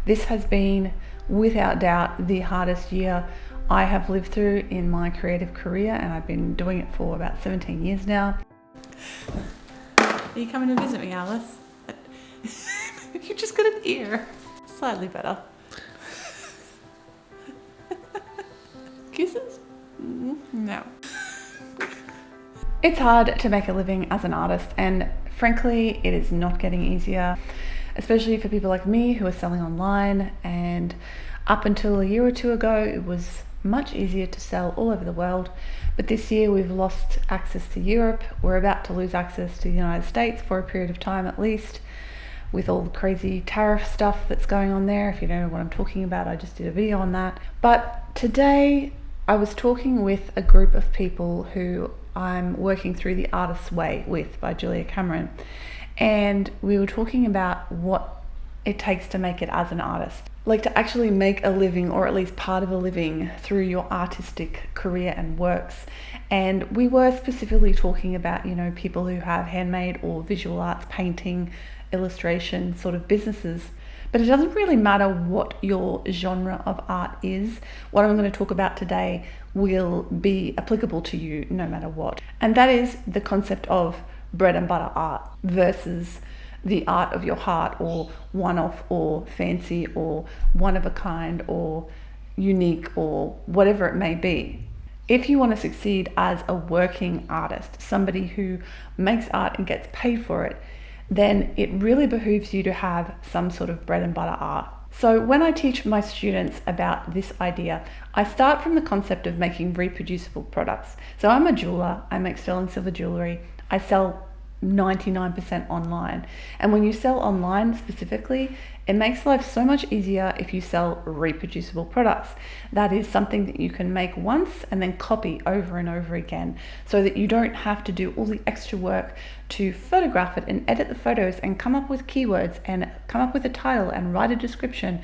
This has been, without doubt, the hardest year I have lived through in my creative career, and I've been doing it for about 17 years now. Are you coming to visit me, Alice? You just got an ear. Slightly better. Kisses? No. It's hard to make a living as an artist, and frankly, it is not getting easier, especially for people like me who are selling online. And up until a year or two ago, it was much easier to sell all over the world. But this year we've lost access to Europe. We're about to lose access to the United States for a period of time at least, with all the crazy tariff stuff that's going on there. If you don't know what I'm talking about, I just did a video on that. But today I was talking with a group of people who I'm working through The Artist's Way with by Julia Cameron. And we were talking about what it takes to make it as an artist. Like to actually make a living, or at least part of a living, through your artistic career and works. And we were specifically talking about, people who have handmade or visual arts, painting, illustration sort of businesses. But it doesn't really matter what your genre of art is. What I'm going to talk about today will be applicable to you no matter what. And that is the concept of bread and butter art versus the art of your heart, or one-off, or fancy, or one of a kind, or unique, or whatever it may be. If you want to succeed as a working artist, somebody who makes art and gets paid for it, then it really behooves you to have some sort of bread and butter art. So when I teach my students about this idea, I start from the concept of making reproducible products. So I'm a jeweler, I make sterling silver jewelry, I sell 99% online. And when you sell online specifically, it makes life so much easier if you sell reproducible products. That is something that you can make once and then copy over and over again, so that you don't have to do all the extra work to photograph it and edit the photos and come up with keywords and come up with a title and write a description,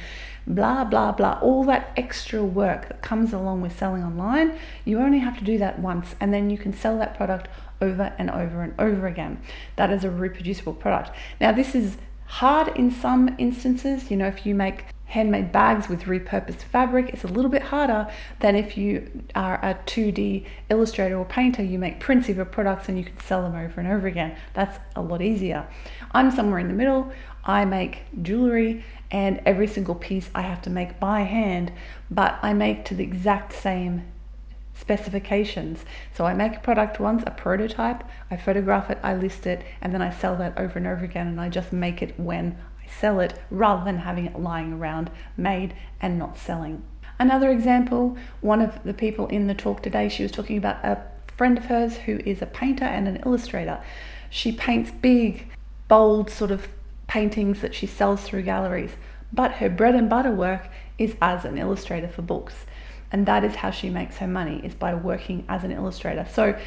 blah, blah, blah. All that extra work that comes along with selling online, you only have to do that once, and then you can sell that product over and over and over again. That is a reproducible product. Now, this is hard in some instances. If you make handmade bags with repurposed fabric, it's a little bit harder than if you are a 2D illustrator or painter. You make prints of your products and you can sell them over and over again. That's a lot easier. I'm somewhere in the middle. I make jewelry, and every single piece I have to make by hand, but I make to the exact same specifications. So I make a product once, a prototype, I photograph it, I list it, and then I sell that over and over again, and I just make it when I sell it, rather than having it lying around made and not selling. Another example, one of the people in the talk today, she was talking about a friend of hers who is a painter and an illustrator. She paints big, bold sort of paintings that she sells through galleries, but her bread and butter work is as an illustrator for books. And that is how she makes her money, is by working as an illustrator. So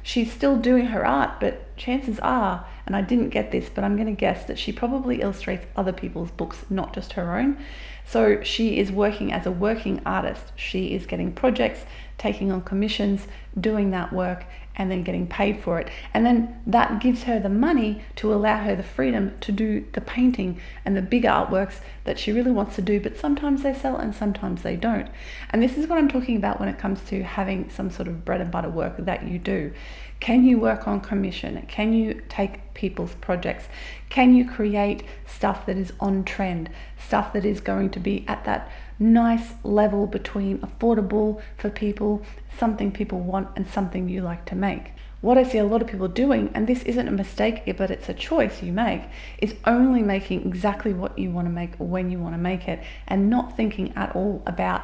she's still doing her art, but chances are, and I didn't get this, but I'm going to guess that she probably illustrates other people's books, not just her own. So she is working as a working artist. She is getting projects, taking on commissions, doing that work, and then getting paid for it. And then that gives her the money to allow her the freedom to do the painting and the big artworks that she really wants to do, but sometimes they sell and sometimes they don't. And this is what I'm talking about when it comes to having some sort of bread and butter work that you do. Can you work on commission? Can you take people's projects? Can you create stuff that is on trend, stuff that is going to be at that nice level between affordable for people, something people want, and something you like to make? What I see a lot of people doing, and this isn't a mistake, but it's a choice you make, is only making exactly what you want to make when you want to make it, and not thinking at all about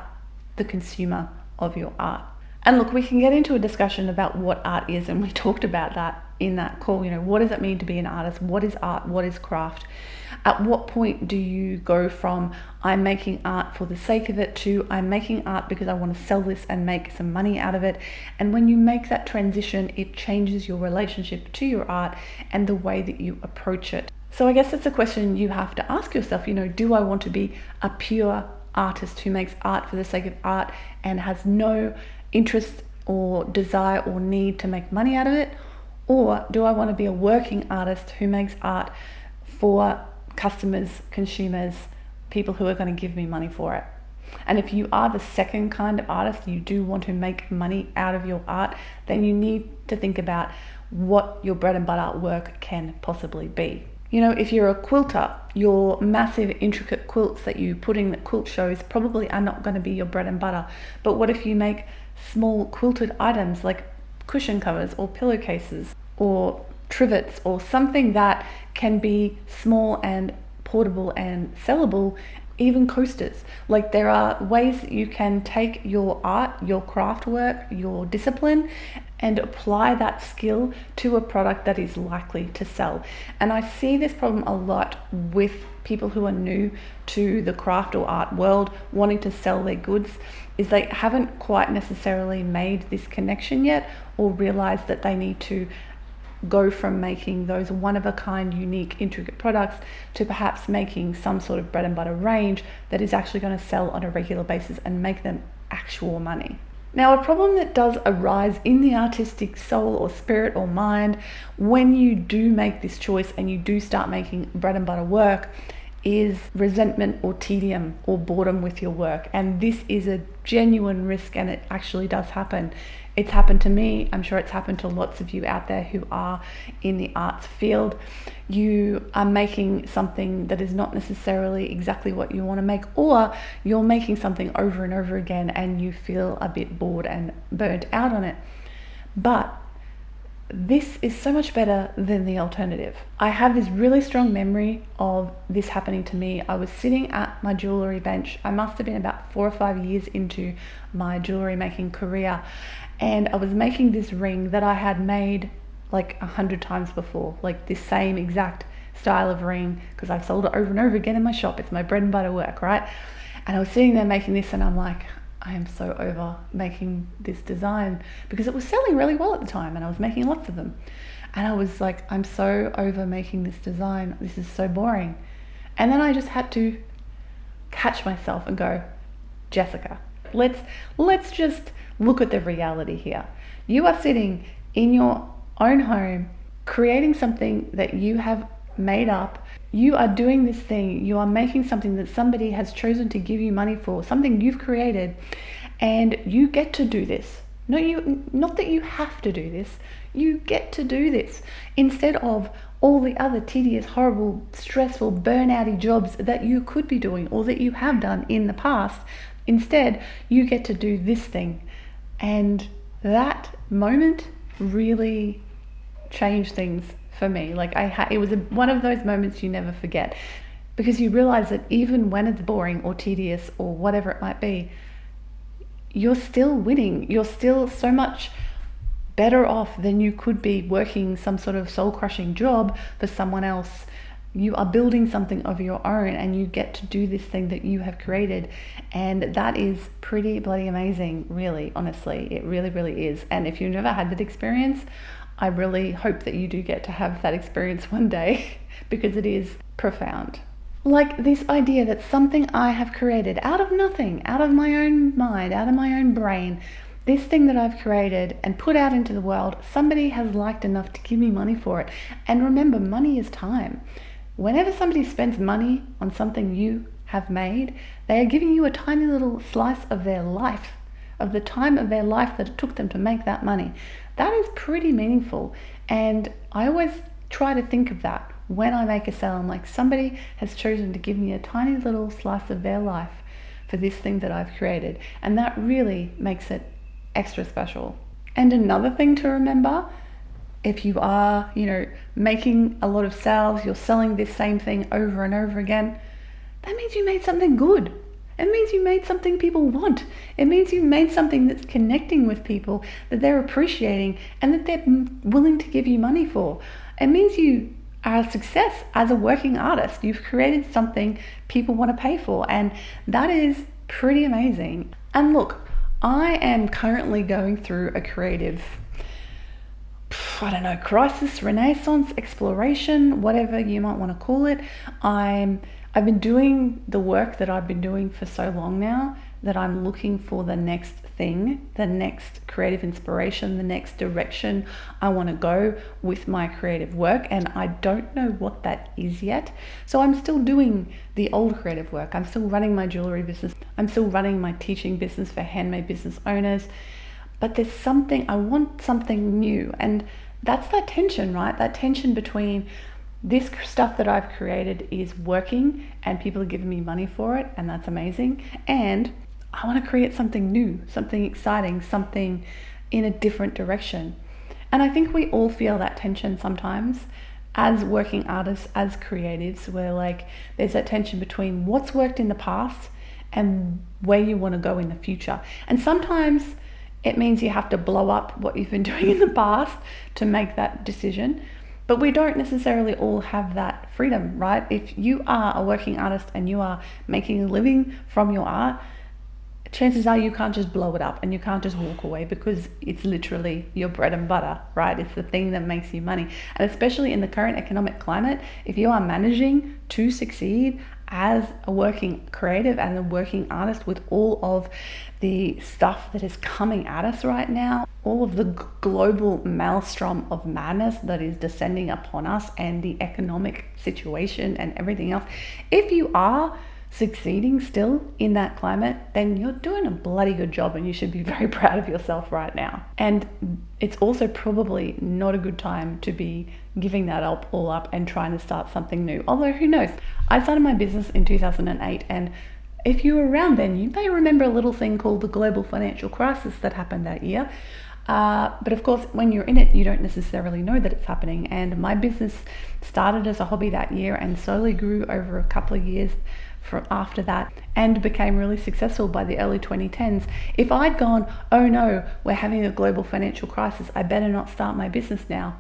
the consumer of your art. And look, we can get into a discussion about what art is, and we talked about that in that call. What does it mean to be an artist? What is art? What is craft? At what point do you go from I'm making art for the sake of it to I'm making art because I want to sell this and make some money out of it? And when you make that transition, it changes your relationship to your art and the way that you approach it. So I guess that's a question you have to ask yourself. Do I want to be a pure artist who makes art for the sake of art and has no interest or desire or need to make money out of it? Or do I want to be a working artist who makes art for customers, consumers, people who are going to give me money for it. And if you are the second kind of artist, you do want to make money out of your art, then you need to think about what your bread and butter work can possibly be. You know, if you're a quilter, your massive intricate quilts that you put in at quilt shows probably are not going to be your bread and butter. But what if you make small quilted items like cushion covers or pillowcases or trivets or something that can be small and portable and sellable, even coasters. Like, there are ways that you can take your art, your craft work, your discipline, and apply that skill to a product that is likely to sell. And I see this problem a lot with people who are new to the craft or art world wanting to sell their goods, is they haven't quite necessarily made this connection yet, or realized that they need to go from making those one-of-a-kind, unique, intricate products to perhaps making some sort of bread and butter range that is actually going to sell on a regular basis and make them actual money. Now, a problem that does arise in the artistic soul or spirit or mind when you do make this choice and you do start making bread and butter work is resentment or tedium or boredom with your work. And this is a genuine risk, and it actually does happen. It's happened to me. I'm sure it's happened to lots of you out there who are in the arts field. You are making something that is not necessarily exactly what you want to make, or you're making something over and over again and you feel a bit bored and burnt out on it. But this is so much better than the alternative. I have this really strong memory of this happening to me. I was sitting at my jewelry bench. I must have been about 4 or 5 years into my jewelry making career, and I was making this ring that I had made like 100 times before, like this same exact style of ring, because I've sold it over and over again in my shop. It's my bread and butter work, right? And I was sitting there making this, and I'm like, I am so over making this design, because it was selling really well at the time and I was making lots of them. And I was like, I'm so over making this design. This is so boring. And then I just had to catch myself and go, Jessica, let's just look at the reality here. You are sitting in your own home, creating something that you have made up. You are doing this thing. You are making something that somebody has chosen to give you money for, something you've created, and you get to do this. Not that you have to do this. You get to do this instead of all the other tedious, horrible, stressful, burnouty jobs that you could be doing or that you have done in the past. Instead, you get to do this thing. And that moment really changed things for me. Like, it was one of those moments you never forget, because you realize that even when it's boring or tedious or whatever it might be, you're still winning. You're still so much better off than you could be working some sort of soul-crushing job for someone else. You are building something of your own, and you get to do this thing that you have created. And that is pretty bloody amazing, really, honestly. It really, really is. And if you've never had that experience, I really hope that you do get to have that experience one day, because it is profound. Like this idea that something I have created out of nothing, out of my own mind, out of my own brain, this thing that I've created and put out into the world, somebody has liked enough to give me money for it. And remember, money is time. Whenever somebody spends money on something you have made, they are giving you a tiny little slice of their life, of the time of their life that it took them to make that money. That is pretty meaningful. And I always try to think of that when I make a sale. I'm like, somebody has chosen to give me a tiny little slice of their life for this thing that I've created. And that really makes it extra special. And another thing to remember, if you are, making a lot of sales, you're selling this same thing over and over again, that means you made something good. It means you made something people want. It means you made something that's connecting with people, that they're appreciating, and that they're willing to give you money for. It means you are a success as a working artist. You've created something people want to pay for, and that is pretty amazing. And look, I am currently going through a creative, crisis, renaissance, exploration, whatever you might want to call it. I've been doing the work that I've been doing for so long now that I'm looking for the next thing, the next creative inspiration, the next direction I want to go with my creative work, and I don't know what that is yet. So I'm still doing the old creative work. I'm still running my jewelry business. I'm still running my teaching business for handmade business owners. But there's something, I want something new. And that's that tension, right? That tension between this stuff that I've created is working and people are giving me money for it, and that's amazing. And I want to create something new, something exciting, something in a different direction. And I think we all feel that tension sometimes as working artists, as creatives, where like there's that tension between what's worked in the past and where you want to go in the future. And sometimes it means you have to blow up what you've been doing in the past to make that decision. But we don't necessarily all have that freedom, right? If you are a working artist and you are making a living from your art, chances are you can't just blow it up and you can't just walk away, because it's literally your bread and butter, right? It's the thing that makes you money. And especially in the current economic climate, if you are managing to succeed as a working creative and a working artist with all of the stuff that is coming at us right now, all of the global maelstrom of madness that is descending upon us, and the economic situation and everything else, if you are succeeding still in that climate, then you're doing a bloody good job and you should be very proud of yourself right now. And it's also probably not a good time to be giving that all up and trying to start something new. Although who knows? I started my business in 2008, and if you were around then, you may remember a little thing called the global financial crisis that happened that year. But of course, when you're in it, you don't necessarily know that it's happening. And my business started as a hobby that year and slowly grew over a couple of years after that, and became really successful by the early 2010s. If I'd gone, oh no, we're having a global financial crisis, I better not start my business now,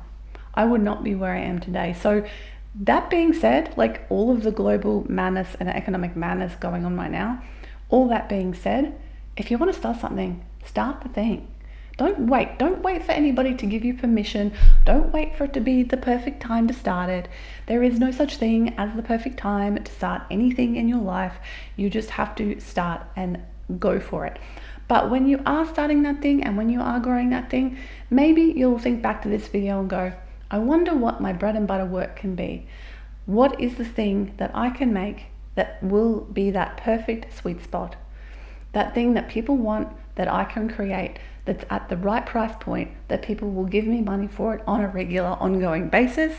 I would not be where I am today. So that being said, like all of the global madness and economic madness going on right now, all that being said, if you want to start something, start the thing. Don't wait for anybody to give you permission. Don't wait for it to be the perfect time to start it. There is no such thing as the perfect time to start anything in your life. You just have to start and go for it. But when you are starting that thing and when you are growing that thing, maybe you'll think back to this video and go, I wonder what my bread and butter work can be. What is the thing that I can make that will be that perfect sweet spot? That thing that people want, that I can create, that's at the right price point, that people will give me money for it on a regular, ongoing basis,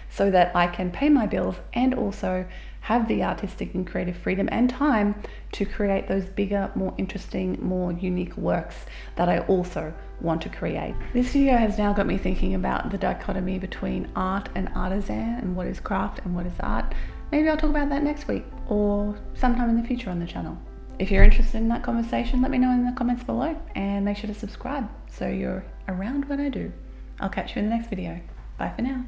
so that I can pay my bills and also have the artistic and creative freedom and time to create those bigger, more interesting, more unique works that I also want to create. This video has now got me thinking about the dichotomy between art and artisan, and what is craft and what is art. Maybe I'll talk about that next week or sometime in the future on the channel. If you're interested in that conversation, let me know in the comments below, and make sure to subscribe so you're around when I do. I'll catch you in the next video. Bye for now.